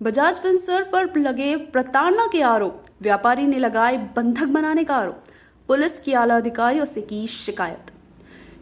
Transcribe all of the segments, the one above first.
Bajaj Finserv पर लगे प्रताड़ना के आरोप, व्यापारी ने लगाए बंधक बनाने का आरोप, पुलिस की आला अधिकारियों से की शिकायत।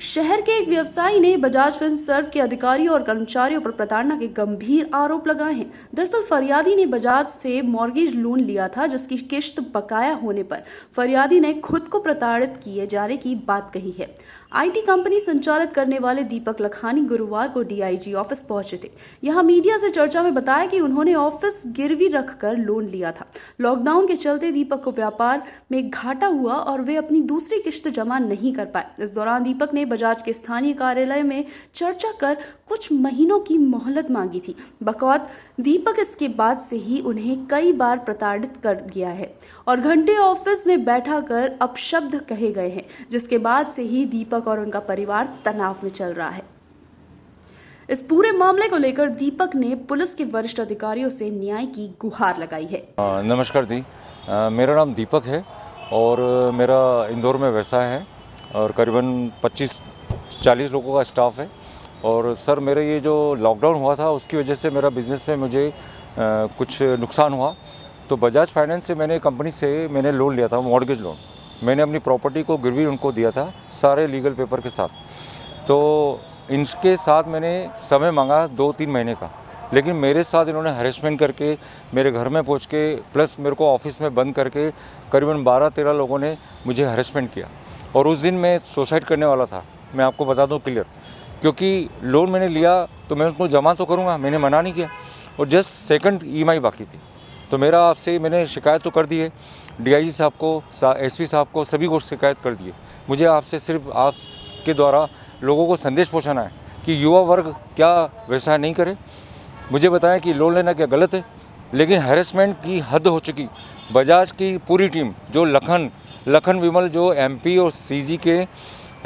शहर के एक व्यवसायी ने बजाज फिनसर्व के अधिकारियों और कर्मचारियों पर प्रताड़ना के गंभीर आरोप लगाए हैं। दरअसल फरियादी ने बजाज से मॉर्गेज लोन लिया था, जिसकी किश्त बकाया होने पर फरियादी ने खुद को प्रताड़ित किए जाने की बात कही है। आईटी कंपनी संचालित करने वाले दीपक लखानी गुरुवार को डीआईजी ऑफिस पहुंचे थे। यहां मीडिया से चर्चा में बताया कि उन्होंने ऑफिस गिरवी रखकर लोन लिया था। लॉकडाउन के चलते दीपक को व्यापार में घाटा हुआ और वे अपनी दूसरी किश्त जमा नहीं कर पाए। इस दौरान दीपक ने बजाज के स्थानीय कार्यालय में चर्चा कर कुछ महीनों की मोहलत मांगी थी। बकौत दीपक इसके बाद से ही उन्हें कई बार प्रताड़ित कर गया है और घंटे ऑफिस में बैठा कर अपशब्द कहे गए हैं, जिसके बाद से ही दीपक और उनका परिवार तनाव में चल रहा है। इस पूरे मामले को लेकर दीपक ने पुलिस के वरिष्ठ अधिकारियों से न्याय की गुहार लगाई है। नमस्कार जी, मेरा नाम दीपक है और मेरा इंदौर में व्यवसाय है और करीबन 25-40 लोगों का स्टाफ है। और सर, मेरा ये जो लॉकडाउन हुआ था उसकी वजह से मेरा बिज़नेस में मुझे कुछ नुकसान हुआ, तो बजाज फाइनेंस से मैंने लोन लिया था, मॉर्गेज लोन। मैंने अपनी प्रॉपर्टी को गिरवी उनको दिया था, सारे लीगल पेपर के साथ। तो इनके साथ मैंने समय मांगा 2-3 महीने का, लेकिन मेरे साथ इन्होंने हैरेसमेंट करके मेरे घर में पहुंच के, प्लस मेरे को ऑफिस में बंद करके करीबन 12-13 लोगों ने मुझे हैरेसमेंट किया। और उस दिन मैं सुसाइड करने वाला था, मैं आपको बता दूं क्लियर, क्योंकि लोन मैंने लिया तो मैं उसको जमा तो करूँगा, मैंने मना नहीं किया, और जस्ट सेकंड ईएमआई बाकी थी। तो मैंने शिकायत तो कर दी है, डीआईजी साहब को, एसपी साहब को, सभी को शिकायत कर दी है। मुझे आपसे सिर्फ आपके द्वारा लोगों को संदेश पहुंचाना है कि युवा वर्ग क्या व्यवसाय नहीं करे। मुझे बताएं कि लोन लेना क्या गलत है, लेकिन हैरेसमेंट की हद हो चुकी। बजाज की पूरी टीम, जो लखन विमल जो एमपी और सीजी के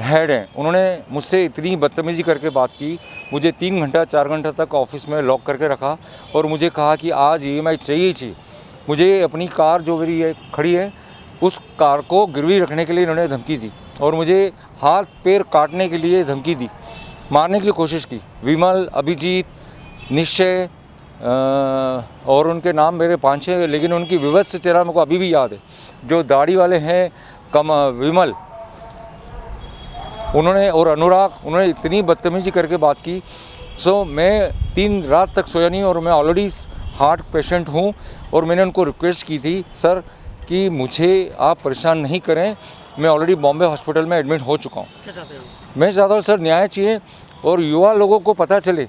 हेड हैं, उन्होंने मुझसे इतनी बदतमीजी करके बात की। मुझे 3 घंटा 4 घंटा तक ऑफिस में लॉक करके रखा और मुझे कहा कि आज ईएमआई चाहिए ही चाहिए। मुझे अपनी कार जो मेरी है खड़ी है, उस कार को गिरवी रखने के लिए इन्होंने धमकी दी और मुझे हाथ पैर काटने के लिए धमकी दी, मारने की कोशिश की। विमल, अभिजीत, निश्चय और उनके नाम मेरे 5-6, लेकिन उनकी विवश चेहरा मेरे को अभी भी याद है। जो दाढ़ी वाले हैं विमल, उन्होंने, और अनुराग, उन्होंने इतनी बदतमीजी करके बात की। सो मैं 3 रात तक सोया नहीं और मैं ऑलरेडी हार्ट पेशेंट हूँ। और मैंने उनको रिक्वेस्ट की थी, सर, कि मुझे आप परेशान नहीं करें, मैं ऑलरेडी बॉम्बे हॉस्पिटल में एडमिट हो चुका हूँ। क्या चाहते हो? मैं चाहता हूँ सर, न्याय चाहिए और युवा लोगों को पता चले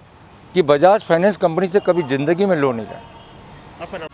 कि बजाज फाइनेंस कंपनी से कभी ज़िंदगी में लोन नहीं लेना। आपका नाम?